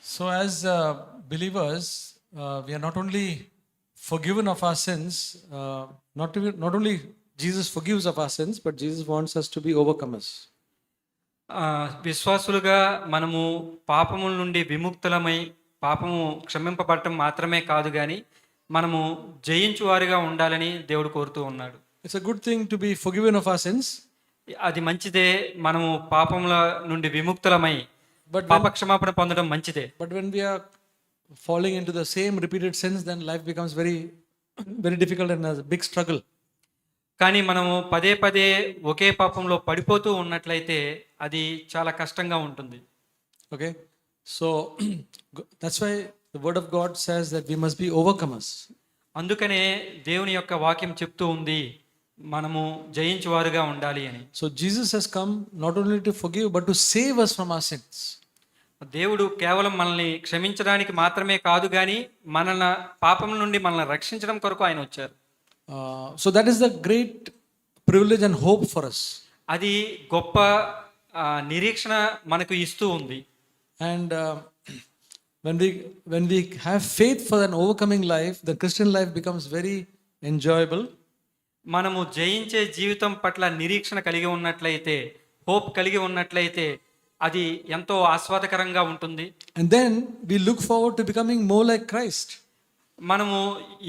So, as believers, we are not only forgiven of our sins, not only Jesus forgives of our sins, but Jesus wants us to be overcomers. విశ్వాసులుగా మనము పాపముల నుండి విముక్తులమై పాపము క్షమింపబడటం మాత్రమే కాదు కానీ మనము జయించువారుగా ఉండాలని దేవుడు కోరుతూ ఉన్నాడు. It's a good thing to be forgiven of our sins, అది మంచిదే, మనము పాపముల నుండి విముక్తులమై but పాప క్షమాపణ పొందడం మంచిదే. when we are falling into the same repeated sins, then life becomes very, very difficult and a big struggle. కానీ మనము పదే పదే ఒకే పాపంలో పడిపోతూ ఉన్నట్లయితే అది చాలా కష్టంగా ఉంటుంది. Okay, so that's why the Word of God says that we must be overcomers. అందుకనే దేవుని యొక్క వాక్యం చెప్తూ ఉంది మనము జయించువారుగా ఉండాలి అని. So Jesus has come not only to forgive but to save us from our sins. దేవుడు కేవలం మనల్ని క్షమించడానికి మాత్రమే కాదు కానీ మనల్ని పాపం నుండి మనల్ని రక్షించడం కొరకు ఆయన వచ్చారు. So that is the great privilege and hope for us. అది గొప్ప నిరీక్షణ మనకు ఇస్తూ ఉంది. And when we have faith for an overcoming life, the Christian life becomes very enjoyable. మనము జయించే జీవితం పట్ల నిరీక్షణ కలిగి ఉన్నట్లయితే, హోప్ కలిగి ఉన్నట్లయితే అది ఎంతో ఆస్వాదకరంగా ఉంటుంది. And then we look forward to becoming more like Christ. మనము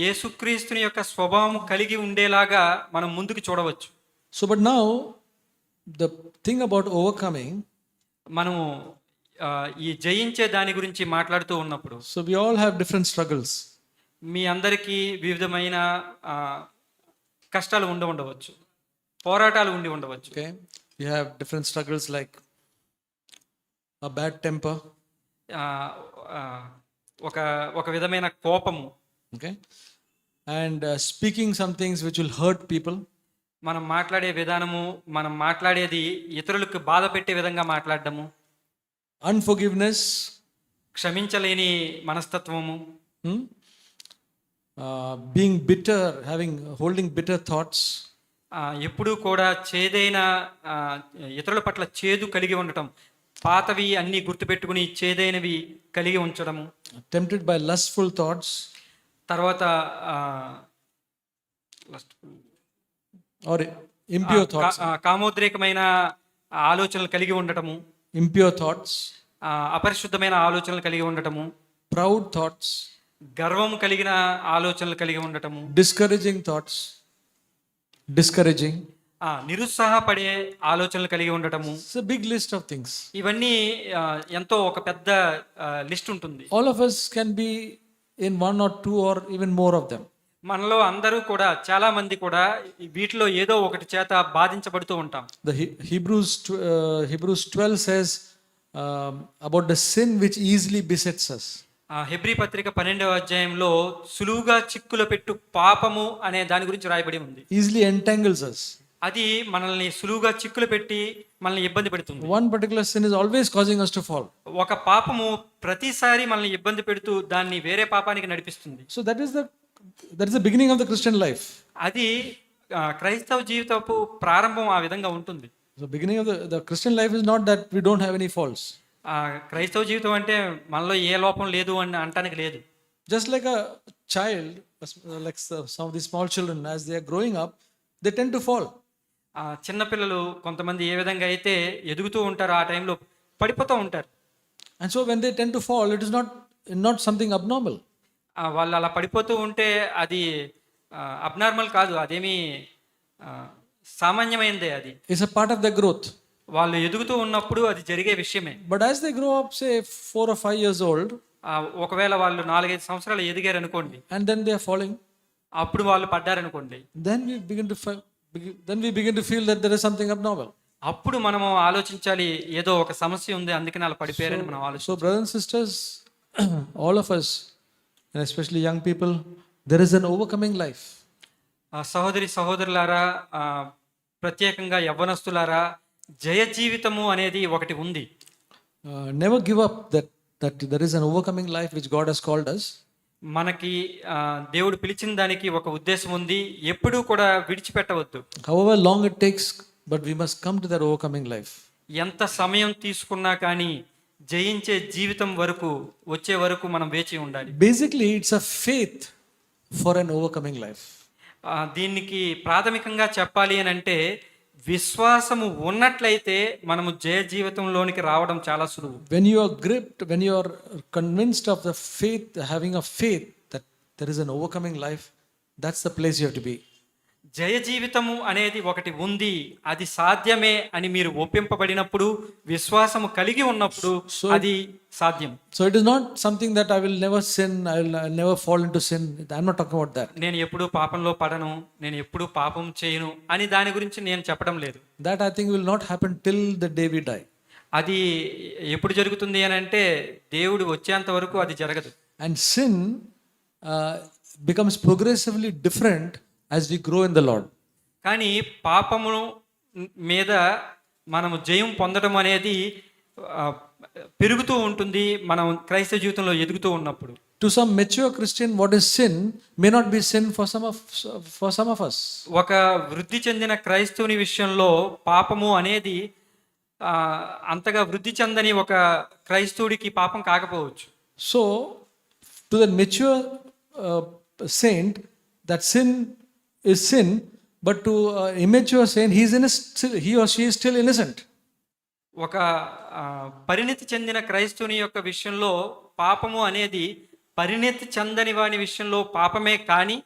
యేసుక్రీస్తుని యొక్క స్వభావం కలిగి ఉండేలాగా మనం ముందుకు చూడవచ్చు. So but now the thing about overcoming, మనము ఈ జయించే దాని గురించి మాట్లాడుతూ ఉన్నప్పుడు so we all have different struggles. మీ అందరికీ వివిధమైన కష్టాలు ఉండవచ్చు, పోరాటాలు ఉండవచ్చు. Okay, we have different struggles like a bad temper, ఒక విధమైన కోపము, okay, and speaking some things which will hurt people. మనం మాట్లాడే విధానము, మనం మాట్లాడేది ఇతరులకు బాధ పెట్టే విధంగా మాట్లాడడము, Unforgiveness, క్షమించలేని మనస్తత్వము, being bitter, holding bitter thoughts, ఎప్పుడూ కూడా చేదైన ఇతరుల పట్ల చేదు కలిగి ఉండటం, పాతవి అన్నీ గుర్తుపెట్టుకుని చేదైనవి కలిగి ఉంచడము, tempted by lustful thoughts, తర్వాత or impure thoughts, కామోద్రేకమైన ఆలోచనలు కలిగి ఉండటము, impure thoughts, అపరిశుద్ధమైన ఆలోచనలు కలిగి ఉండటము, proud thoughts, గర్వం కలిగిన ఆలోచనలు కలిగి ఉండటము, discouraging thoughts, నిరుత్సాహపడే ఆలోచనలు కలిగి ఉండటము. It's a big list of things. ఇవన్నీ ఎంతో ఒక పెద్ద లిస్ట్ ఉంటుంది. All of us can be in one or two or even more of them. మనలో అందరూ కూడా, చాలా మంది కూడా వీటిలో ఏదో ఒకటి చేత బాధించబడుతూ ఉంటాం. The Hebrews 12 says about the sin which easily besets us. Hebrew పత్రిక 12వ అధ్యాయంలో సులువుగా చిక్కుల పెట్టు పాపము అనే దాని గురించి రాయబడి ఉంది. Easily entangles us. అది మనల్ని సులువుగా చిక్కులు పెట్టి మనల్ని ఇబ్బంది పెడుతుంది. One particular sin is always causing us to fall. ఒక పాపము ప్రతిసారి మనల్ని ఇబ్బంది పెడుతూ దాన్ని వేరే పాపానికి నడిపిస్తుంది. So that is the beginning of the Christian life. అది క్రైస్తవ జీవితపు ప్రారంభం ఆ విధంగా ఉంటుంది. The beginning of the Christian life is not that we don't have any faults. క్రైస్తవ జీవితం అంటే మనలో ఏ లోపం లేదు అని అంటానికి లేదు. Just like a child, like some of the small children, as they are growing up, they tend to fall. చిన్నపిల్లలు కొంతమంది ఏ విధంగా అయితే ఎదుగుతూ ఉంటారో ఆ టైంలో పడిపోతూ ఉంటారు. And so when they tend to fall, it is not something abnormal. వాళ్ళు అలా పడిపోతూ ఉంటే అది అబ్నార్మల్ కాదు, అదేమి సామాన్యమైనదే. అది It's a part of their growth. వాళ్ళు ఎదుగుతూ ఉన్నప్పుడు అది జరిగే విషయమే. But as they grow up, say 4 or 5 years old, ఒకవేళ వాళ్ళు 4-5 సంవత్సరాలు ఎదిగారు అనుకోండి, and then they are falling, అప్పుడు వాళ్ళు పడ్డారనుకోండి, then we begin to feel that there is something abnormal. అప్పుడు మనము ఆలోచించాలి, ఏదో ఒక సమస్య ఉంది అందుకని అలా పడిపోయారని మనం ఆలోచించాలి. So brothers and sisters, all of us, and especially young people, there is an overcoming life. సహోదరి సహోదరులారా, ప్రత్యేకంగా యవ్వనస్తులారా, జయ జీవితము అనేది ఒకటి ఉంది. Never give up that there is an overcoming life which God has called us. మనకి దేవుడు పిలిచిన దానికి ఒక ఉద్దేశం ఉంది, ఎప్పుడూ కూడా విడిచిపెట్టవద్దు. However long it takes, but we must come to that overcoming life. ఎంత సమయం తీసుకున్నా కానీ జయించే జీవితం వరకు వచ్చే వరకు మనం వేచి ఉండాలి. Basically, it's a faith for an overcoming life. దీనికి ప్రాథమికంగా చెప్పాలి అని అంటే విశ్వాసము ఉన్నట్లయితే మనము జయ జీవితంలోనికి రావడం చాలా సులువు. When you are gripped, when you are convinced of the faith, having a faith that there is an overcoming life, that's the place you have to be. జయ జీవితము అనేది ఒకటి ఉంది, అది సాధ్యమే అని మీరు ఒప్పింపబడినప్పుడు, విశ్వాసము కలిగి ఉన్నప్పుడు అది సాధ్యం. So it is not something that I will never sin, I'll never fall into sin. I'm not talking about that. నేను ఎప్పుడూ పాపంలో పడను, నేను ఎప్పుడూ పాపం చేయను అని దాని గురించి నేను చెప్పడం లేదు. That I think will not happen till the day we die. అది ఎప్పుడు జరుగుతుంది అని అంటే దేవుడు వచ్చేంత వరకు అది జరగదు. And sin becomes progressively different as we grow in the Lord. కానీ పాపము మీద మనము జయం పొందడం అనేది పెరుగుతూ ఉంటుంది మనం క్రైస్తవ జీవితంలో ఎదుగుతూ ఉన్నప్పుడు. To some mature Christian, what is sin may not be sin for some of us. ఒక వృద్ధి చెందిన క్రైస్తవుని విషయంలో పాపము అనేది అంతగా వృద్ధి చెందని ఒక క్రైస్తవుడికి పాపం కాకపోవచ్చు. So to the mature saint, that sin is sin, but to immature saint, he or she is still innocent. ఒక పరిణితి చెందిన క్రైస్తవుని యొక్క విషయంలో పాపము అనేది పరిణితి చెందని వాని విషయంలో పాపమే కానీ.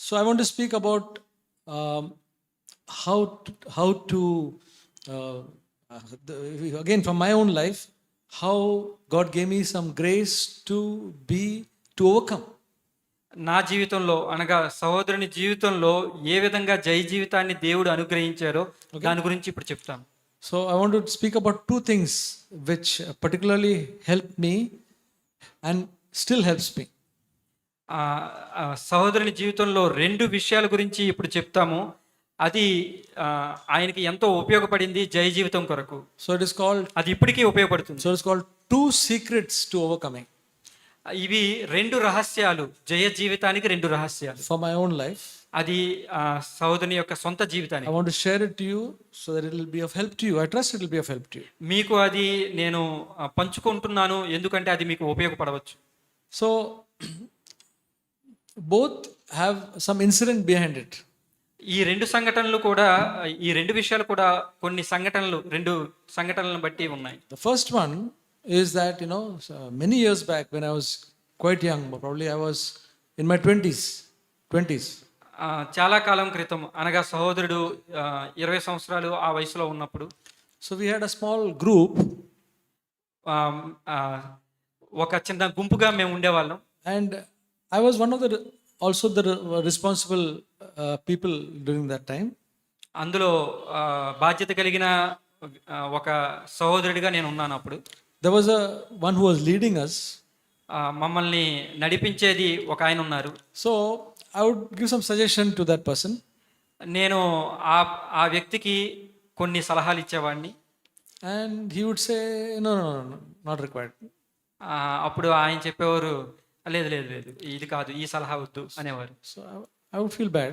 So I want to speak about how to again from my own life, how God gave me some grace to overcome. నా జీవితంలో అనగా సహోదరుని జీవితంలో ఏ విధంగా జయ జీవితాన్ని దేవుడు అనుగ్రహించారో దాని గురించి ఇప్పుడు చెప్తాను. So I want to speak about two things which particularly helped me and still helps me. సహోదరుని జీవితంలో రెండు విషయాల గురించి ఇప్పుడు చెప్తాము. అది ఆయనకి ఎంతో ఉపయోగపడింది జయ జీవితం కొరకు. So it is called, అది ఇప్పటికీ ఉపయోగపడుతుంది. So it is called two secrets to overcoming. ఇవి రెండు రహస్యాలు, జయ జీవితానికి రెండు రహస్యాలు. For my own life, అది సహోదరుని యొక్క సొంత జీవితానికి. I want to share it to you so that it will be of help to you. I trust it will be of help to you. మీకు అది నేను పంచుకుంటున్నాను ఎందుకంటే అది మీకు ఉపయోగపడవచ్చు. So both have some incident behind it. ఈ రెండు సంఘటనలు కూడా, ఈ రెండు విషయాలు కూడా కొన్ని సంఘటనలు, రెండు సంఘటనలను బట్టి ఉన్నాయి. The first one is that, many years back when I was quite young, probably I was in my 20s. చాలా కాలం క్రితం అనగా సహోదరుడు 20 సంవత్సరాలు ఆ వయసులో ఉన్నప్పుడు. So we had a small group. ఒక చిన్న గుంపుగా మేము ఉండేవాళ్ళం. And I was one of the responsible people during that time. అందులో బాధ్యత కలిగిన ఒక సహోదరుడిగా నేను ఉన్నాను అప్పుడు. There was one who was leading us. మమ్మల్ని నడిపించేది ఒక ఆయన ఉన్నారు. So I would give some suggestion to that person. నేను ఆ వ్యక్తికి కొన్ని సలహాలు ఇచ్చేవాడిని. And he would say, no, not required. అప్పుడు ఆయన చెప్పేవారు, లేదు లేదు లేదు ఇది కాదు, ఈ సలహా వద్దు అనేవారు. So I would feel bad.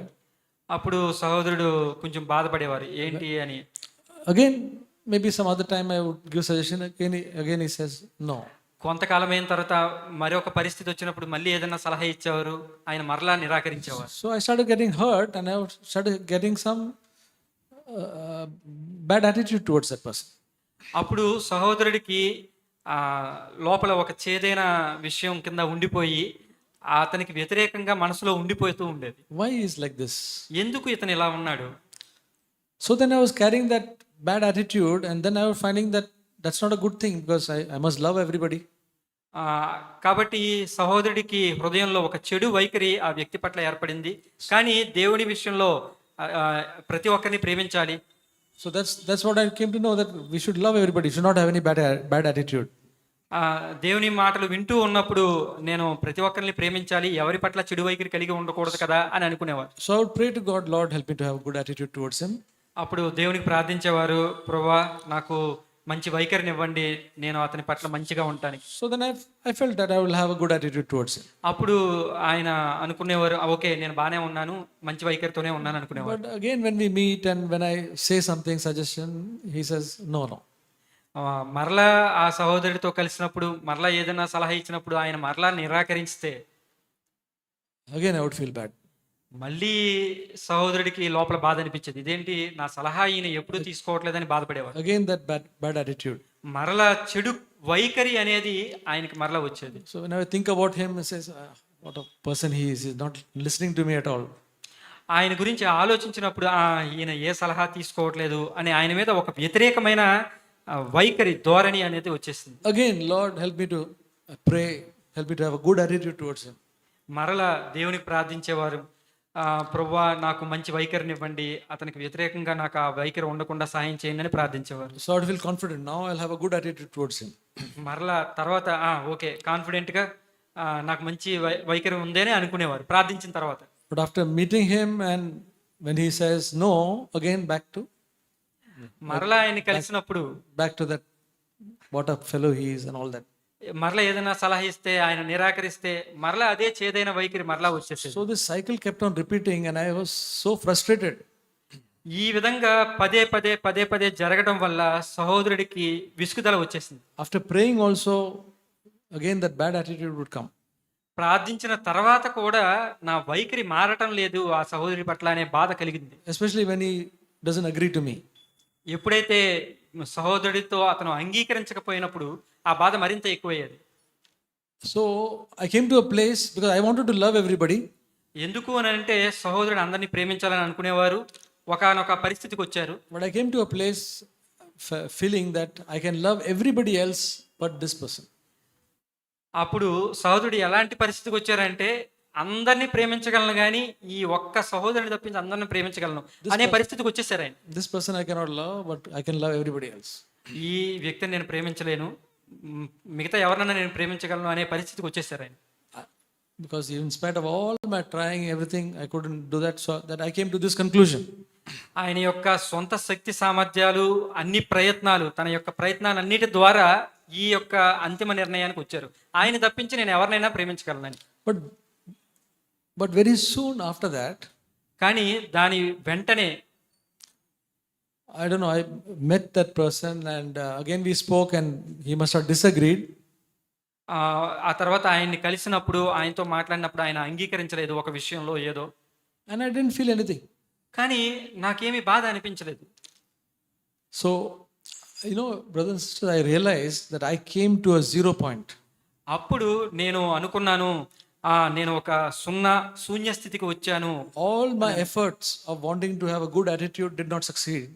అప్పుడు సహోదరుడు కొంచెం బాధపడేవారు, ఏంటి అని. Again, maybe some other time I would give suggestion. Again he says no. కొంతకాలం అయిన తర్వాత మరొక పరిస్థితి వచ్చినప్పుడు మళ్ళీ ఏదైనా సలహా ఇచ్చేవారు, ఆయన మరలా నిరాకరించేవారు. So I started getting hurt and I started getting some bad attitude towards that person. అప్పుడు సహోదరుడికి లోపల ఒక చేదైన విషయం కింద ఉండిపోయి అతనికి వ్యతిరేకంగా మనసులో ఉండిపోతూ ఉండేది. Why is like this? ఎందుకు ఇతను ఇలా ఉన్నాడు? So then I was carrying that bad attitude and then I was finding that that's not a good thing because I must love everybody. కాబట్టి సహోదరుడికి హృదయంలో ఒక చెడు వైఖరి ఆ వ్యక్తి పట్ల ఏర్పడింది. కానీ దేవుని విషయంలో ప్రతి ఒక్కరిని ప్రేమించాలి. So that's what I came to know, that we should love everybody, should not have any bad attitude. దేవుని మాటలు వింటూ ఉన్నప్పుడు నేను ప్రతి ఒక్కరిని ప్రేమించాలి, ఎవరి పట్ల చెడు వైఖరి కలిగి ఉండకూడదు కదా అని అనుకునేవారు. So I would pray to God, Lord, help me to have a good attitude towards him. అప్పుడు దేవునికి ప్రార్థించేవారు, ప్రభువా నాకు మంచి వైఖరిని ఇవ్వండి, నేను అతని పట్ల మంచిగా ఉంటానికి. So then I felt that I will have a good attitude towards him. అప్పుడు ఆయన అనుకునేవారు, ఓకే నేను బాగానే ఉన్నాను, మంచి వైఖరితోనే ఉన్నాను అనుకునేవారు. But again when we meet and when I say something, suggestion, he says no. మరలా ఆ సహోదరుడితో కలిసినప్పుడు మరలా ఏదైనా సలహా ఇచ్చినప్పుడు ఆయన మరలా నిరాకరిస్తే again I would feel bad. మళ్ళీ సహోదరుడికి లోపల బాధ అనిపించేది. ఇదేంటి నా సలహా ఈయన ఎప్పుడూ తీసుకోవట్లేదని బాధపడేవారు. Again that bad attitude. మరలా చెడు వైఖరి అనేది ఆయనకి మరలా వచ్చేది. So whenever I think about him, it says, what a person he is. He's not listening to me at all. ఆయన గురించి ఆలోచించినప్పుడు ఈయన ఏ సలహా తీసుకోవట్లేదు అని ఆయన మీద ఒక వ్యతిరేకమైన వైఖరి ధోరణి అనేది వచ్చేసింది. Again, Lord, help me to pray. Help me to have a good attitude towards him. మరలా దేవునికి ప్రార్థించేవారు. ప్రభువా నాకు మంచి వైఖరిని ఇవ్వండి, అతనికి వ్యతిరేకంగా నాకు ఆ వైఖరి ఉండకుండా సహాయం చేయండి అని ప్రార్థించేవారు. So I would feel confident. Now I'll have a good attitude towards him. మరలా తర్వాత ఓకే కాన్ఫిడెంట్గా నాకు మంచి వైఖరి ఉందని అనుకునేవారు ప్రార్థించిన తర్వాత. But after meeting him and when he says no, again మరలా ఆయన కలిసినప్పుడు back to that, what a fellow he is and all that. మరలా ఏదైనా సలహా ఇస్తే ఆయన నిరాకరిస్తే మరలా అదే చేదైన వైఖరి మరలా వచ్చేసేది. So this cycle kept on repeating and I was so frustrated. ఈ విధంగా పదే పదే జరగడం వల్ల సహోదరుడికి విసుగుదల వచ్చేసింది. After praying also, again that bad attitude would come. ప్రార్థించిన తర్వాత కూడా నా వైఖరి మారటం లేదు ఆ సహోదరుడి పట్ల అనే బాధ కలిగింది. Especially when he doesn't agree to me. ఎప్పుడైతే సహోదరుడితో అతను అంగీకరించకపోయినప్పుడు ఆ బాధ మరింత ఎక్కువయ్యేది. So I came to a place because I wanted to love everybody. ఎందుకు అని అంటే సహోదరుడు అందరినీ ప్రేమించాలని అనుకునేవారు. ఒకానొక పరిస్థితికి వచ్చారు. But I came to a place feeling that I can love everybody else but this person. అప్పుడు సహోదరుడు ఎలాంటి పరిస్థితికి వచ్చారంటే అందరినీ ప్రేమించగలను కానీ ఈ ఒక్క సహోదరుని తప్పించి అందరిని ప్రేమించగలను అనే పరిస్థితికి వచ్చేసారు ఆయన. This person I cannot love but I can love everybody else. ఈ వ్యక్తిని నేను ప్రేమించలేను, మిగతా ఎవరినైనా నేను ప్రేమించగలను అనే పరిస్థితికి వచ్చేసారు ఆయన. Because in spite of all my trying everything, I couldn't do that, so that I came to this conclusion. ఆయన యొక్క సొంత శక్తి సామర్థ్యాలు అన్ని ప్రయత్నాలు తన యొక్క ప్రయత్నాలన్నిటి ద్వారా ఈ యొక్క అంతిమ నిర్ణయానికి వచ్చారు. ఆయన తప్పించి నేను ఎవరినైనా ప్రేమించగలనని. But very soon after that, కానీ దాని వెంటనే I don't know, I met that person and again we spoke and he must have disagreed. ఆ తర్వాత ఆయన్ని కలిసినప్పుడు ఆయనతో మాట్లాడినప్పుడు ఆయన అంగీకరించలేదు ఒక విషయంలో ఏదో. And I didn't feel anything. కానీ నాకేమీ బాధ అనిపించలేదు. So, you know, brothers and sisters, I realized that I came to a zero point. అప్పుడు నేను అనుకున్నాను, నేను ఒక శూన్య స్థితికి వచ్చాను. All my efforts of wanting to have a good attitude did not succeed.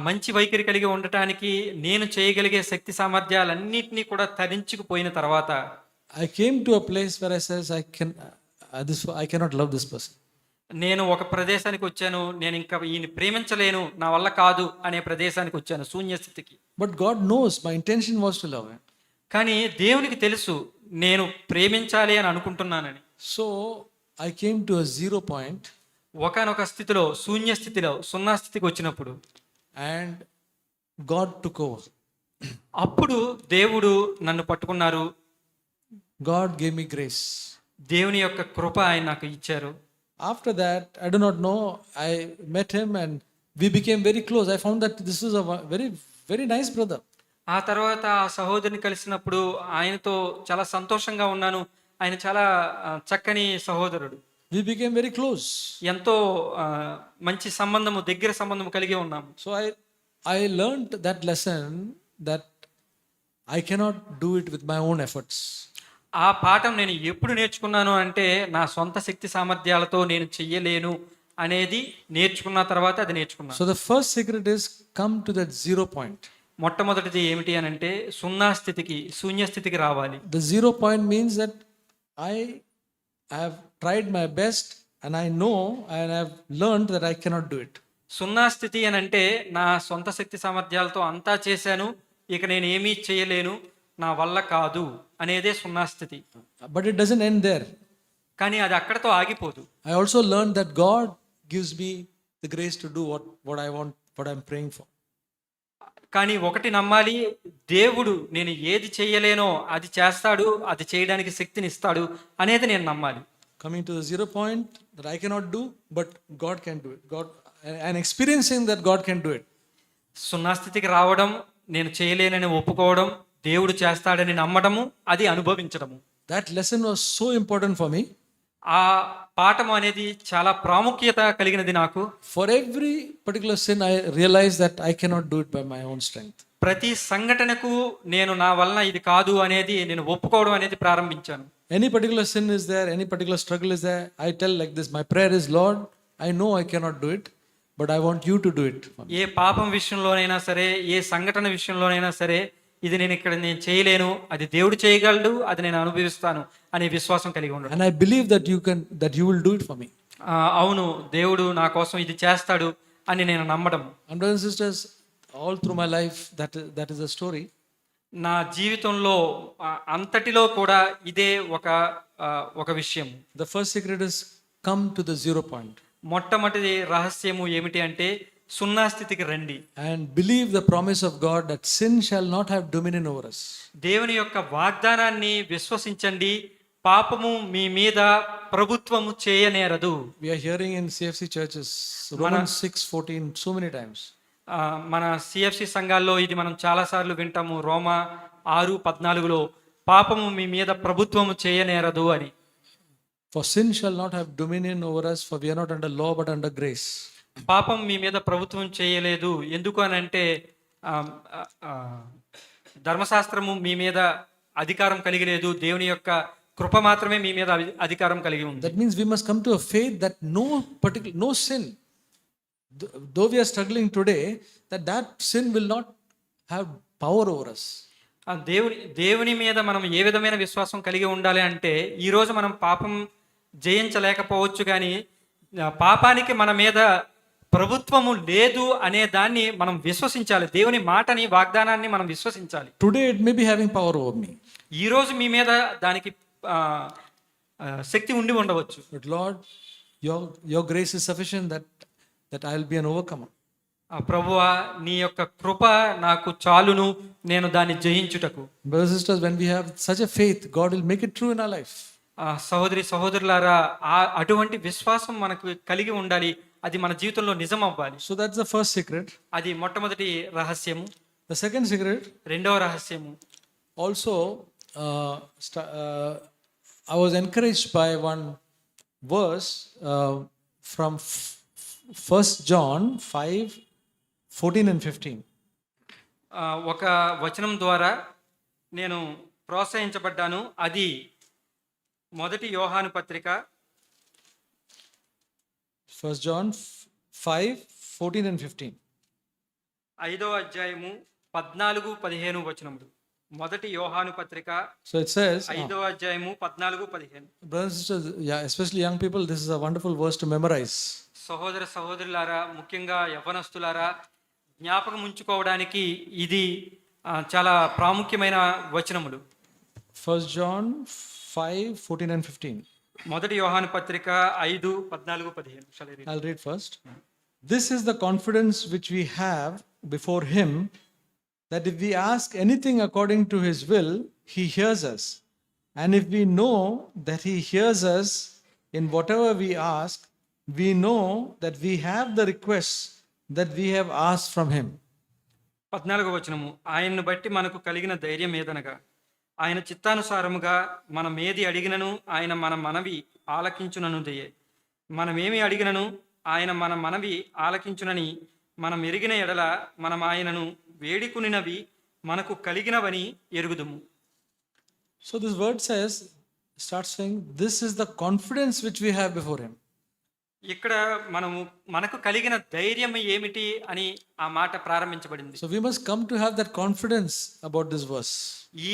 మంచి వైఖరి కలిగి ఉండటానికి నేను చేయగలిగే శక్తి సామర్థ్యాలన్నింటినీ కూడా తరించుకుపోయిన తర్వాత I came to a place where I says I cannot love this person. నేను ఒక ప్రదేశానికి వచ్చాను, నేను ఇంకా ఈయన ప్రేమించలేను, నా వల్ల కాదు అనే ప్రదేశానికి వచ్చాను, శూన్య స్థితికి. But God knows my intention was to love him. కానీ దేవునికి తెలుసు నేను ప్రేమించాలి అని అనుకుంటున్నానని. So I came to a zero point. ఒకానొక స్థితిలో శూన్య స్థితిలో సున్నా స్థితికి వచ్చినప్పుడు and God took over. అప్పుడు దేవుడు నన్ను పట్టుకున్నారు. God gave me grace. దేవుని యొక్క కృప ఆయన నాకు ఇచ్చారు. After that, I do not know, I met him and we became very close. I found that this is a very, very nice brother. ఆ తర్వాత ఆ సహోదరుని కలిసినప్పుడు ఆయనతో చాలా సంతోషంగా ఉన్నాను. ఆయన చాలా చక్కని సహోదరుడు. We became very close. ఎంతో మంచి సంబంధము, దగ్గర సంబంధము కలిగి ఉన్నాము. So I learned that lesson that I cannot do it with my own efforts. ఆ పాఠం నేను ఎప్పుడు నేర్చుకున్నాను అంటే నా సొంత శక్తి సామర్థ్యాలతో నేను చెయ్యలేను అనేది నేర్చుకున్న తర్వాత అది నేర్చుకున్నాను. So the first secret is come to that zero point. మొట్టమొదటిది ఏమిటి అని అంటే సున్నా స్థితికి, శూన్య స్థితికి రావాలి. The zero point means that I have tried my best and I know and I have learned that I cannot do it. సున్నా స్థితి అని అంటే నా సొంత శక్తి సామర్థ్యాలతో అంతా చేశాను, ఇక నేను ఏమీ చేయలేను, నా వల్ల కాదు అనేదే సున్నా స్థితి. But it doesn't end there. కానీ అది అక్కడతో ఆగిపోదు. I also learned that God gives me the grace to do what I want, what I'm praying for. కానీ ఒకటి నమ్మాలి, దేవుడు నేను ఏది చేయలేనో అది చేస్తాడు, అది చేయడానికి శక్తిని ఇస్తాడు అనేది నేను నమ్మాలి. Coming to the zero point that I cannot do, but God can do it. God, and experiencing that God can do it. సున్నా స్థితికి రావడం, నేను చేయలేనని ఒప్పుకోవడం, దేవుడు చేస్తాడని నమ్మడము, అది అనుభవించడము. That lesson was so important for me. ఆ పాఠం అనేది చాలా ప్రాముఖ్యత కలిగినది నాకు. For every particular sin, I realized that I cannot do it by my own strength. ప్రతి సంఘటనకు నేను నా వలన ఇది కాదు అనేది నేను ఒప్పుకోవడం అనేది ప్రారంభించాను. Any particular sin is there, any particular struggle is there, I tell like this, my prayer is, Lord, I know I cannot do it, but I want you to do it for me. ఏ పాపం విషయంలోనైనా సరే, ఏ సంఘటన విషయంలోనైనా సరే, ఇది నేను చేయలేను, అది దేవుడు చేయగలడు, అది నేను అనుభవిస్తాను అనే విశ్వాసం కలిగి ఉండడం. And I believe that you will do it for me. అవును, దేవుడు నా కోసం ఇది చేస్తాడు అని నేను నమ్మడం. And brothers and sisters, all through my life, that is a story. నా జీవితంలో అంతటిలో కూడా ఇదే ఒక విషయం. The first secret is come to the 0 point. మొట్టమొదటి రహస్యము ఏమిటి అంటే, సున్నా స్థితికి రండి. And believe the promise of God that sin shall not have dominion over us. దేవుని యొక్క వాగ్దానాన్ని విశ్వసించండి, పాపము మీ మీద ప్రభుత్వము చేయనేరదు. We are hearing in CFC churches Romans 6:14 so many times. మన సిఎఫ్సి సంఘాల్లో ఇది మనం చాలాసార్లు వింటాము. రోమా 6:14 పాపము మీ మీద ప్రభుత్వము చేయనేరదు అని. For sin shall not have dominion over us, for we are not under law but under grace. పాపం మీ మీద ప్రభుత్వం చేయలేదు. ఎందుకు అని అంటే ధర్మశాస్త్రము మీ మీద అధికారం కలిగి లేదు, దేవుని యొక్క కృప మాత్రమే మీ మీద అధికారం కలిగి ఉంది. That means we must come to a faith that no sin, though we are struggling today, that sin will not have power over us. దేవుని మీద మనం ఏ విధమైన విశ్వాసం కలిగి ఉండాలి అంటే, ఈరోజు మనం పాపం జయించలేకపోవచ్చు, కానీ పాపానికి మన మీద ప్రభుత్వము లేదు అనే దాన్ని మనం విశ్వసించాలి. దేవుని మాటని, వాగ్దానాన్ని మనం విశ్వసించాలి. Today it may be having power over me. ఈరోజు మీ మీద దానికి శక్తి ఉండి ఉండవచ్చు. But Lord, your grace is sufficient that I will be an overcomer. ప్రభువా, నీ యొక్క కృప నాకు చాలును, నేను దాన్ని జయించుటకు. Brothers and sisters, when we have such a faith, God will make it true in our life. సహోదరులారా, అటువంటి విశ్వాసం మనకు కలిగి ఉండాలి, అది మన జీవితంలో నిజం అవ్వాలి. So that's the first secret. అది మొట్టమొదటి రహస్యము. The second secret, రెండవ రహస్యము, also I was encouraged by one verse from 1 John 5:14 and 15. ఒక వచనం ద్వారా నేను ప్రోత్సహించబడ్డాను. అది మొదటి యోహాను పత్రిక 1 John 5:14 and 15. 5వ అధ్యాయము 14-15 వచనములు. మొదటి యోహాను పత్రిక So it says, 5వ అధ్యాయము 14-15. brothers and sisters, yeah, especially young people, this is a wonderful verse to memorize. సహోదరులారా, ముఖ్యంగా యవ్వనస్తులారా, జ్ఞాపకం ఉంచుకోవడానికి ఇది చాలా ప్రాముఖ్యమైన వచనములు. 1 John 5:14 and 15. మొదటి యోహాను పత్రిక 5:14-15. I'll read first. This is the confidence which we have before him, that if we ask anything according to his will, he hears us. And if we know that he hears us in whatever we ask, we know that we have the requests that we have asked from him. 14వ వచనము, ఆయన్ను బట్టి మనకు కలిగిన ధైర్యం ఏదనగా, ఆయన చిత్తానుసారముగా మనం ఏది అడిగినను ఆయన మన మనవి ఆలకించుననుదయే. మనమేమి అడిగినను ఆయన మన మనవి ఆలకించునని మనం ఎరిగిన ఎడల మనం ఆయనను వేడుకునినవి మనకు కలిగినవని ఎరుగుదుము. So this word starts saying, this is the confidence which we have before him. ఇక్కడ మనకు కలిగిన ధైర్యం ఏమిటి అని ఆ మాట ప్రారంభించబడింది. So we must come to have that confidence about this verse.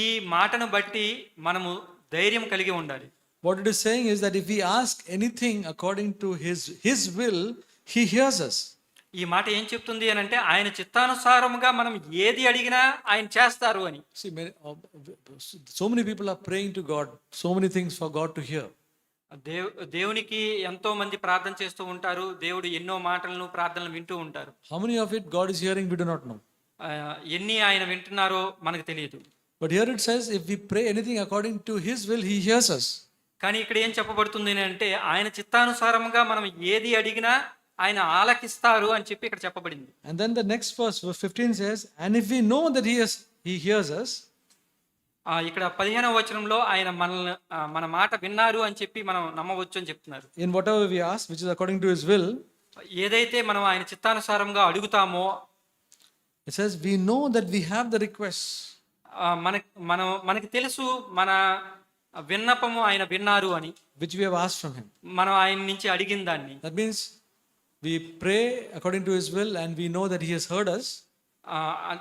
ఈ మాటను బట్టి మనము ధైర్యం కలిగి ఉండాలి. What it is saying is that if we ask anything according to his will, he hears us. ఈ మాట ఏం చెప్తుంది అని అంటే, ఆయన చిత్తానుసారముగా మనం ఏది అడిగినా ఆయన చేస్తారు అని. See, so many people are praying to God, so many things for God to hear. దేవునికి ఎంతో మంది ప్రార్థన చేస్తూ ఉంటారు. దేవుడు ఎన్నో మాటలను, ప్రార్థనలు వింటూ ఉంటారు. How many of it God is hearing, we do not know. ఎన్ని ఆయన వింటున్నారో మనకు తెలియదు. But here it says, if we pray anything according to his will, he hears us. కానీ ఇక్కడ ఏం చెప్పబడుతుంది అంటే, ఆయన చిత్తానుసారంగా మనం ఏది అడిగినా ఆయన ఆలకిస్తారు అని చెప్పి ఇక్కడ చెప్పబడింది. And then the next verse, verse 15 says, and if we know that he hears us, ఇక్కడ 15వ వచనంలో ఆయన మనల్ని మన మాట విన్నారు అని చెప్పి మనం నమ్మవచ్చు అని చెప్తున్నారు. in whatever we ask, which is according to his will, ఏదైతే మనం ఆయన చిత్తానుసారంగా అడుగుతామో, it says, we know that we have the requests. మనకి తెలుసు మన విన్నపము ఆయన విన్నారు అని, which we have asked from him. మనం ఆయన నుంచి అడిగిన దాన్ని. That means we pray according to his will and we know that he has heard us.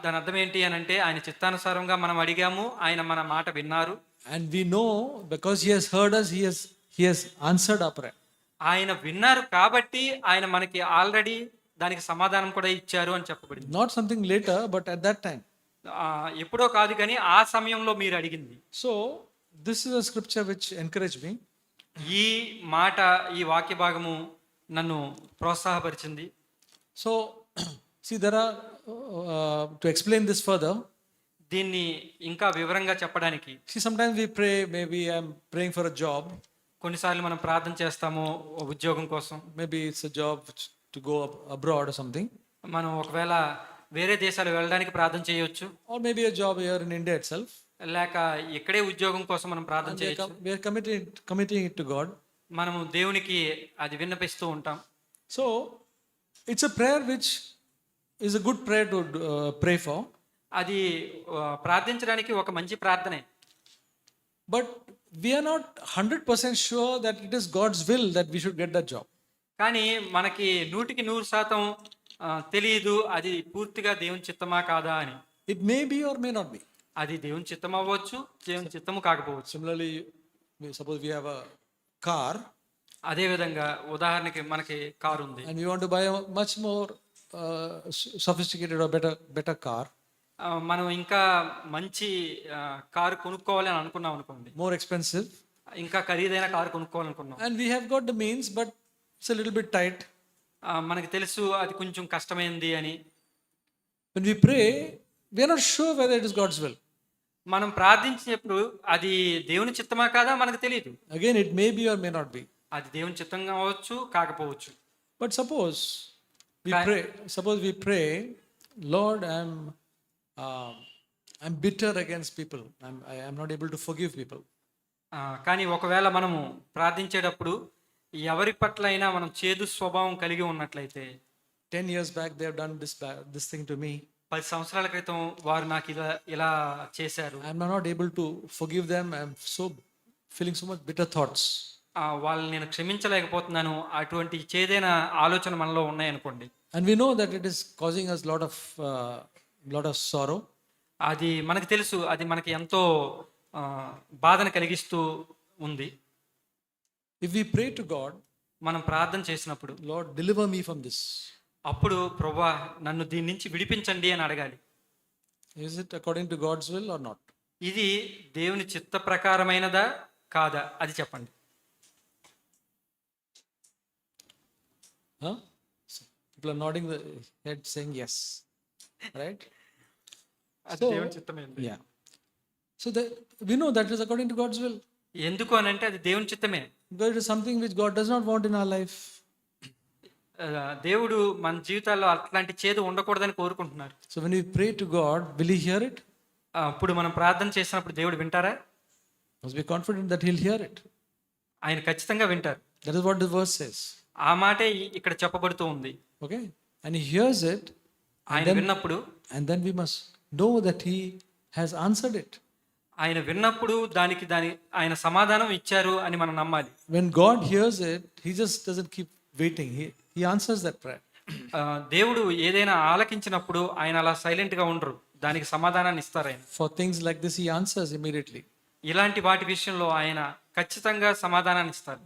దాని అర్థం ఏంటి అని అంటే ఆయన చిత్తానుసారంగా మనం అడిగాము, ఆయన మన మాట విన్నారు. And we know because he has heard us, he has answered our prayer. ఆయన విన్నారు కాబట్టి ఆయన మనకి ఆల్రెడీ దానికి సమాధానం కూడా ఇచ్చారు అని చెప్పబడింది. Not something later, but at that time. ఎప్పుడో కాదు కానీ ఆ సమయంలో మీరు అడిగింది. So this is a scripture which encouraged me. ఈ మాట, ఈ వాక్య భాగము నన్ను ప్రోత్సాహపరిచింది. So see, there are to explain this further. దీన్ని ఇంకా వివరంగా చెప్పడానికి, See, sometimes we pray, maybe I'm praying for a job. కొన్నిసార్లు మనం ప్రార్థన చేస్తాము ఉద్యోగం కోసం. Maybe it's a job to go abroad or something. మనం ఒకవేళ వేరే దేశాలు వెళ్ళడానికి ప్రార్థన చేయొచ్చు. Or maybe a job here in India itself. లేక ఇక్కడే ఉద్యోగం కోసం మనం ప్రార్థన చేయొచ్చు. We are committing it to God. మనము దేవునికి అది విన్నపిస్తూ ఉంటాం. So it's a prayer which is a good prayer to pray for. అది ప్రార్థించడానికి ఒక మంచి ప్రార్థనే. But we are not 100% sure that it is God's will that we should get that job. కానీ మనకి 100% తెలియదు అది పూర్తిగా దేవుని చిత్తమా కాదా అని. It may be or may not be. అది దేవుని చిత్తం అవ్వచ్చు, దేవుని చిత్తము కాకపోవచ్చు. Similarly, suppose we have a car. అదే విధంగా ఉదాహరణకి మనకి కారు ఉంది. And we want to buy a much more sophisticated or better car. మనం ఇంకా మంచి కారు కొనుక్కోవాలి అని అనుకున్నాం అనుకోండి. More expensive. ఇంకా ఖరీదైన car కొనుక్కోవాలనుకున్నాం. And we have got the means, but it's a little bit tight. మనకి తెలుసు అది కొంచెం కష్టమైంది అని. When we pray, we are not sure whether it is God's will. మనం ప్రార్థించినప్పుడు అది దేవుని చిత్తమా కాదా మనకు తెలియదు. Again, it may be or may not be. అది దేవుని చిత్తంగా అవ్వచ్చు, కాకపోవచ్చు. But suppose we pray, Lord, I'm bitter against people. I'm not able to forgive people. కానీ ఒకవేళ మనము ప్రార్థించేటప్పుడు ఎవరి పట్ల అయినా మనం చేదు స్వభావం కలిగి ఉన్నట్లయితే, 10 years back they have done this thing to me. 10 సంవత్సరాల క్రితం వారు నాకు ఇలా చేశారు. I'm not able to forgive them. I'm feeling so much bitter thoughts. వాళ్ళని నేను క్షమించలేకపోతున్నాను. అటువంటి చేదైన ఆలోచన మనలో ఉన్నాయనుకోండి. And we know that it is causing us lot of sorrow. అది మనకు తెలుసు, అది మనకి ఎంతో బాధను కలిగిస్తూ ఉంది. If we pray to God, మనం ప్రార్థన చేసినప్పుడు, Lord, deliver me from this. అప్పుడు ప్రభువా నన్ను దీని నుంచి విడిపించండి అని అడగాలి. Is it according to God's will or not? ఇది దేవుని చిత్త ప్రకారమైనదా కాదా అది చెప్పండి. So people are nodding the head saying yes, right? అది దేవుని చిత్తమైనది. Yeah. So we know that is according to God's will. ఎందుకు అని అంటే అది దేవుని చిత్తమే. Because it is something which God does not want in our life. దేవుడు మన జీవితాల్లో అట్లాంటి చేదు ఉండకూడదని కోరుకుంటున్నారు. So when we pray to God, will he hear it? అప్పుడు మనం ప్రార్థన చేసినప్పుడు దేవుడు వింటారా? Must be confident that he'll hear it. ఆయన ఖచ్చితంగా వింటారు. That is what the verse says. ఆ మాటే ఇక్కడ చెప్పబడుతూ ఉంది. Okay? And he hears it. ఆయన విన్నప్పుడు, and then we must know that he has answered it. ఆయన విన్నప్పుడు దానికి ఆయన సమాధానం ఇచ్చారు అని మనం నమ్మాలి. When God hears it, he just doesn't keep waiting. He answers that prayer. దేవుడు ఏదైనా ఆలకించినప్పుడు ఆయన అలా సైలెంట్ గా ఉండరు, దానికి సమాధానాన్ని ఇస్తారు ఆయన. For things like this he answers immediately. ఇలాంటి వాటి విషయంలో ఆయన ఖచ్చితంగా సమాధానాన్ని ఇస్తారు.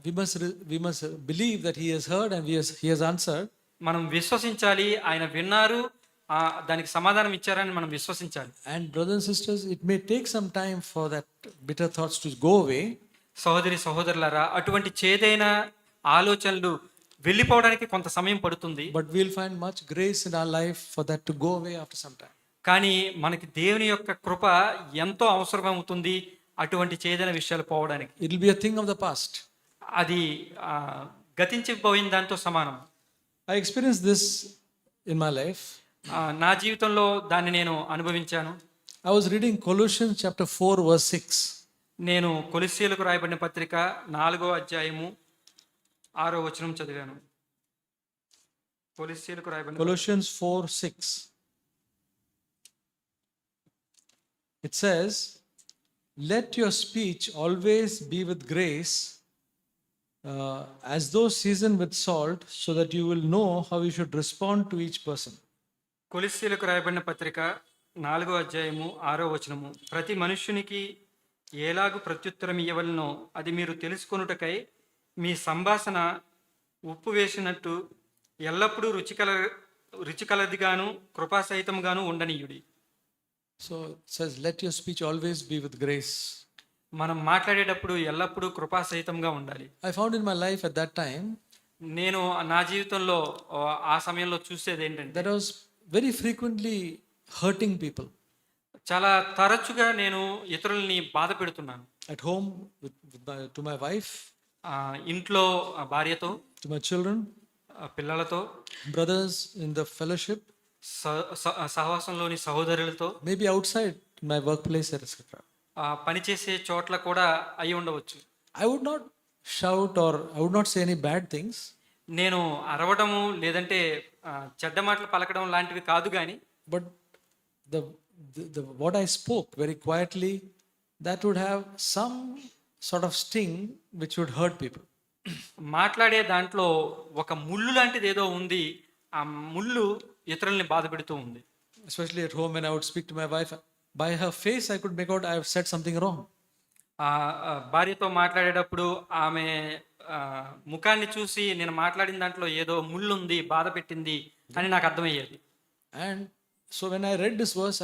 We must believe that he has heard and he has answered. మనం విశ్వసించాలి, ఆయన విన్నారు, దానికి సమాధానం ఇచ్చారని మనం విశ్వసించాలి. And brothers and sisters, it may take some time for that bitter thoughts to go away. సహోదరి సహోదరులారా, అటువంటి చేదైన ఆలోచనలు వెళ్ళిపోవడానికి కొంత సమయం పడుతుంది. But we'll find much grace in our life for that to go away after some time. కానీ మనకి దేవుని యొక్క కృప ఎంతో అవసరమవుతుంది అటువంటి చేదైన విషయాలు పోవడానికి. It will be a thing of the past. అది గతించిపోయిన దాంతో సమానం. I experienced this in my life. నా జీవితంలో దాన్ని నేను అనుభవించాను. I was reading Colossians chapter 4 verse 6. నేను కొలస్సీయులకు రాయబడిన పత్రిక 4వ అధ్యాయము 6వ వచనం చదివాను. కొలస్సీయులకు రాయబడిన Colossians 4 6. It says, "Let your speech always be with grace, as though seasoned with salt, so that you will know how you should respond to each person." కొలస్సీయులకు రాయబడిన పత్రిక 4వ అధ్యాయము 6వ వచనము. ప్రతి మనుష్యునికి ఎలాగు ప్రత్యుత్తరం ఇవ్వవలనో అది మీరు తెలుసుకొనుటకై మీ సంభాషణ ఉప్పు వేసినట్టు ఎల్లప్పుడూ రుచికలదిగాను కృపాసహితంగాను ఉండనీయుడి. So it says, "Let your speech always be with grace." మనం మాట్లాడేటప్పుడు ఎల్లప్పుడూ కృపాసహితంగా ఉండాలి. I found in my life at that time నేను నా జీవితంలో ఆ సమయంలో చూసేది ఏంటంటే that I was very frequently hurting people చాలా తరచుగా నేను ఇతరులని బాధ పెడుతున్నాను. at home to my wife, ఇంట్లో భార్యతో, to my children, పిల్లలతో, brothers in the fellowship, సహవాసంలోని సహోదరులతో, maybe outside my workplace, etc. పనిచేసే చోట్ల కూడా అయి ఉండవచ్చు. I would not shout or I would not say any bad things, నేను అరవడము లేదంటే చెడ్డ మాటలు పలకడం లాంటివి కాదు, కానీ but the what I spoke very quietly, that would have some sort of sting which would hurt people. మాట్లాడే దాంట్లో ఒక ముళ్ళు లాంటిది ఏదో ఉంది. ఆ ముళ్ళు ఇతరుల్ని బాధ పెడుతూ ఉంది. Especially at home when I would speak to my wife, by her face I could make out I have said something wrong. భార్యతో మాట్లాడేటప్పుడు ఆమె ముఖాన్ని చూసి నేను మాట్లాడిన దాంట్లో ఏదో ముళ్ళు ఉంది, బాధ పెట్టింది అని నాకు అర్థమయ్యేది. And so when I read this verse,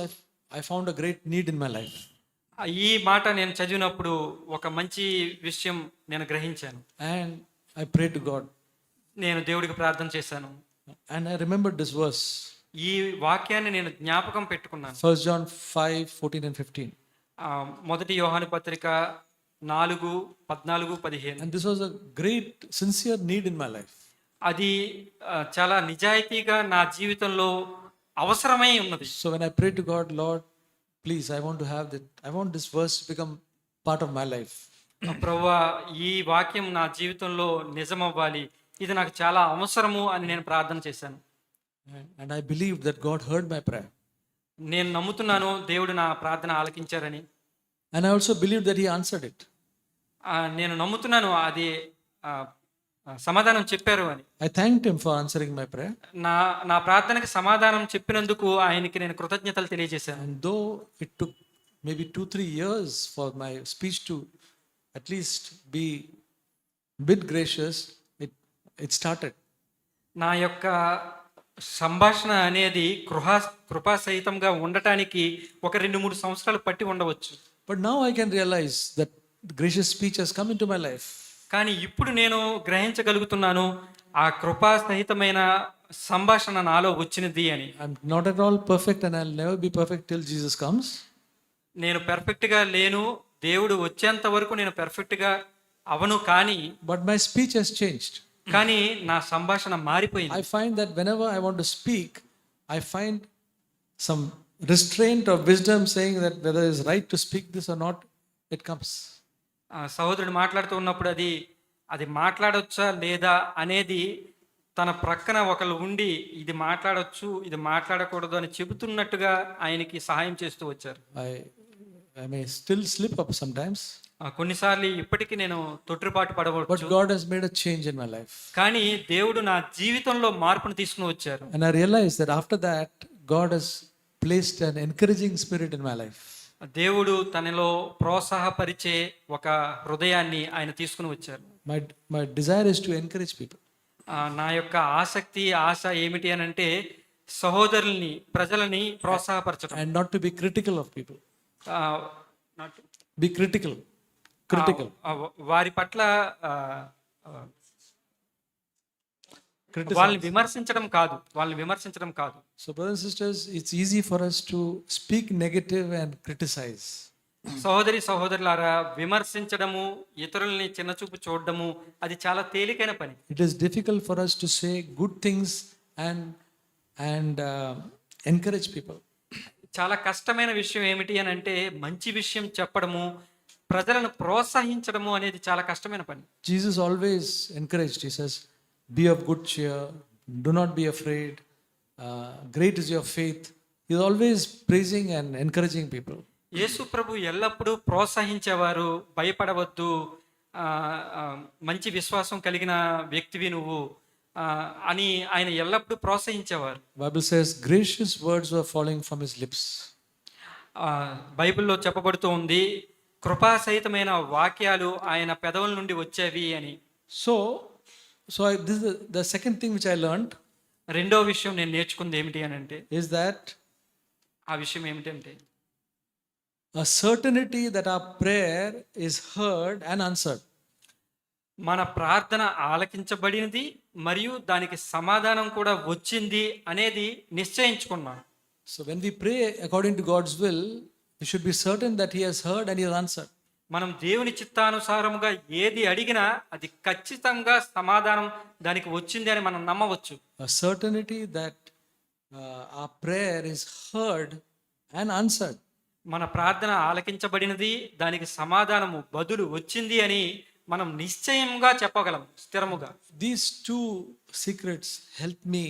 I found a great need in my life. ఈ మాట నేను చదివినప్పుడు ఒక మంచి విషయం నేను గ్రహించాను. And I prayed to God. నేను దేవుడికి ప్రార్థన చేశాను. And I remembered this verse. ఈ వాక్యాన్ని నేను జ్ఞాపకం పెట్టుకున్నాను. 1 John 5, 14 and 15. మొదటి యోహాను పత్రిక 4, 14, 15. And this was a great, sincere need in my life. అది చాలా నిజాయితీగా నా జీవితంలో అవసరమై ఉన్నది. So when I prayed to God, Lord, please, I want to have that. I want this verse to become part of my life. ప్రభువా, ఈ వాక్యం నా జీవితంలో నిజమవ్వాలి, ఇది నాకు చాలా అవసరము అని నేను ప్రార్థన చేశాను. And I believed that God heard my prayer. నేను నమ్ముతున్నాను దేవుడు నా ప్రార్థన ఆలకించారని. And I also believed that He answered it. నేను నమ్ముతున్నాను అది సమాధానం చెప్పారు అని. I thanked Him for answering my prayer. నా ప్రార్థనకి సమాధానం చెప్పినందుకు ఆయనకి నేను కృతజ్ఞతలు తెలియజేశాను. And though it took maybe 2-3 years for my speech to at least be bit gracious, it started. నా యొక్క సంభాషణ అనేది కృపాసహితంగా ఉండటానికి ఒక 2-3 సంవత్సరాలు పట్టి ఉండవచ్చు. But now I can realize that the gracious speech has come into my life. కానీ ఇప్పుడు నేను గ్రహించగలుగుతున్నాను ఆ కృపాసహితమైన సంభాషణ నాలో వచ్చినది అని. I'm not at all perfect and I'll never be perfect till Jesus comes. నేను పెర్ఫెక్ట్గా లేను, దేవుడు వచ్చేంత వరకు నేను పెర్ఫెక్ట్గా అవను, కానీ But my speech has changed. కానీ నా సంభాషణ మారిపోయింది. I find that whenever I want to speak, I find some restraint or wisdom saying that whether it's right to speak this or not, it comes. సహోదరుడు మాట్లాడుతూ ఉన్నప్పుడు అది మాట్లాడొచ్చా లేదా అనేది తన ప్రక్కన ఒకళ్ళు ఉండి ఇది మాట్లాడొచ్చు, ఇది మాట్లాడకూడదు అని చెబుతున్నట్టుగా ఆయనకి సహాయం చేస్తూ వచ్చారు. I may still slip up sometimes. కొన్నిసార్లు ఇప్పటికీ నేను తొట్టిపాటు But పడవచ్చు, God has made a change in my life. కానీ దేవుడు నా జీవితంలో మార్పును తీసుకుని వచ్చారు. And I realized that after that, God has placed an encouraging spirit in my life. దేవుడు తనలో ప్రోత్సాహపరిచే ఒక హృదయాన్ని ఆయన తీసుకుని వచ్చారు. My desire is to encourage people. నా యొక్క ఆశ ఏమిటి అని అంటే సహోదరుల్ని, ప్రజలని ప్రోత్సాహపరచడం. And not to be critical of people. Be critical. వారి పట్ల వాళ్ళని విమర్శించడం కాదు. So brothers and sisters, it's easy for us to speak negative and criticize. సహోదరి సహోదరులారా, విమర్శించడము, ఇతరుల్ని చిన్నచూపు చూడడము అది చాలా తేలికైన పని. It is difficult for us to say good things and encourage people. చాలా కష్టమైన విషయం ఏమిటి అని అంటే మంచి విషయం చెప్పడము, ప్రజలను ప్రోత్సహించడము అనేది చాలా కష్టమైన పని. Jesus always encouraged. He says, "Be of good cheer. Do not be afraid. Great is your faith." He is always praising and encouraging people. యేసు ప్రభు ఎల్లప్పుడూ ప్రోత్సహించేవారు. భయపడవద్దు, ఆ, ఆ, మంచి విశ్వాసం కలిగిన వ్యక్తివి నువ్వు అని ఆయన ఎల్లప్పుడూ ప్రోత్సహించేవారు. Bible says, gracious words were falling from his lips. బైబిల్లో చెప్పబడుతూ ఉంది, కృపాసహితమైన వాక్యాలు ఆయన పెదవుల నుండి వచ్చేవి అని. So this is the second thing which I learned రెండో విషయం నేను నేర్చుకుంది ఏమిటి అని అంటే, is that ఆ విషయం ఏమిటంటే a certainty that our prayer is heard and answered. మన ప్రార్థన ఆలకించబడినది మరియు దానికి సమాధానం కూడా వచ్చింది అనేది నిశ్చయించుకున్నాను. So when we pray according to God's will, we should be certain that he has heard and he has answered. మనం దేవుని చిత్తానుసారముగా ఏది అడిగినా అది ఖచ్చితంగా సమాధానం దానికి వచ్చింది అని మనం నమ్మవచ్చు. A certainty that our prayer is heard and answered. మన ప్రార్థన ఆలకించబడినది, దానికి సమాధానము బదులు వచ్చింది అని మనం నిశ్చయంగా చెప్పగలం స్థిరముగా. These two secrets help me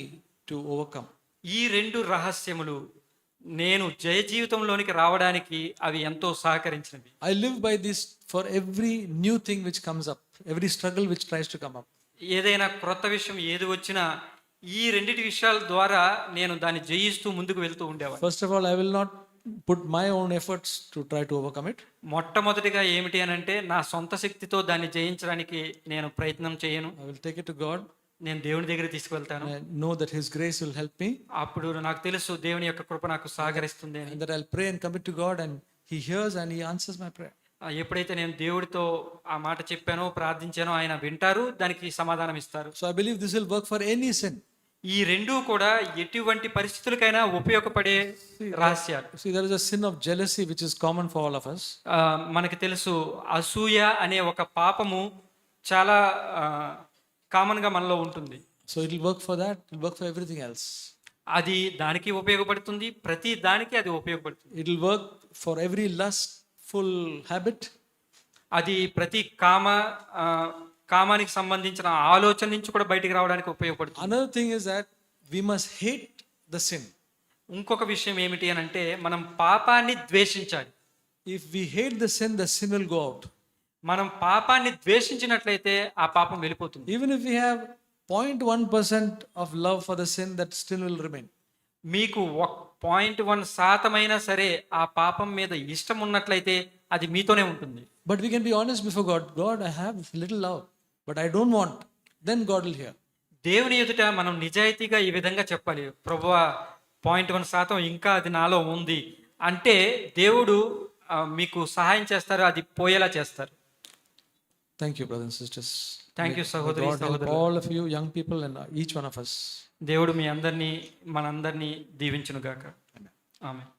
to overcome. ఈ రెండు రహస్యములు నేను జయ జీవితంలోనికి రావడానికి అవి ఎంతో సహకరించినవి. I live by this for every new thing which comes up, every struggle which tries to come up. ఏదైనా క్రొత్త విషయం ఏది వచ్చినా ఈ రెండిటి విషయాల ద్వారా నేను దాన్ని జయిస్తూ ముందుకు వెళ్తూ ఉండేవాడిని. First of all, I will not put my own efforts to try to overcome it. మొట్టమొదటిగా ఏమిటి అని అంటే నా సొంత శక్తితో దాన్ని జయించడానికి నేను ప్రయత్నం చేయను. I will take it to God. నేను దేవుని దగ్గర తీసుకువెళ్తాను. I know that his grace will help me, అప్పుడు నాకు తెలుసు దేవుని యొక్క కృప నాకు సహకరిస్తుంది అని. and that I'll pray and commit to God, and he hears and he answers my prayer. ఎప్పుడైతే నేను దేవుడితో ఆ మాట చెప్పానో ప్రార్థించానో ఆయన వింటారు, దానికి సమాధానం ఇస్తారు. So I believe this will work for any sin. ఈ రెండూ కూడా ఎటువంటి పరిస్థితులకైనా ఉపయోగపడే రహస్యాలు. See, there is a sin of jealousy which is common for all of us. మనకి తెలుసు అసూయ అనే ఒక పాపము చాలా కామన్ గా మనలో ఉంటుంది. So it will work for that, it will work for everything else. అది దానికి ఉపయోగపడుతుంది, ప్రతి దానికి అది ఉపయోగపడుతుంది. It will work for every lustful habit. అది ప్రతి కామానికి సంబంధించిన ఆలోచన నుంచి కూడా బయటికి రావడానికి ఉపయోగపడుతుంది. Another thing is that we must hate the sin. ఇంకొక విషయం ఏమిటి అని అంటే మనం పాపాన్ని ద్వేషించాలి. If we hate the sin will go out. మనం పాపాన్ని ద్వేషించినట్లయితే ఆ పాపం వెళ్ళిపోతుంది. Even if we have 0.1% of love for the sin, that still will remain. మీకు 0.1% అయినా సరే ఆ పాపం మీద ఇష్టం ఉన్నట్లయితే అది మీతోనే ఉంటుంది. But we can be honest before God. God, I have little love, but I don't want. Then God will hear. దేవుని ఎదుట మనం నిజాయితీగా ఈ విధంగా చెప్పాలి, ప్రభువా 0.1% ఇంకా అది నాలో ఉంది అంటే దేవుడు మీకు సహాయం చేస్తారు, అది పోయేలా చేస్తారు. Thank you, brothers and sisters. Thank you సహోదరి God help సహోదరులు. all of you, young people, and each one of us. దేవుడు మీ అందరినీ మనందరినీ దీవించును గాక. ఆమేన్.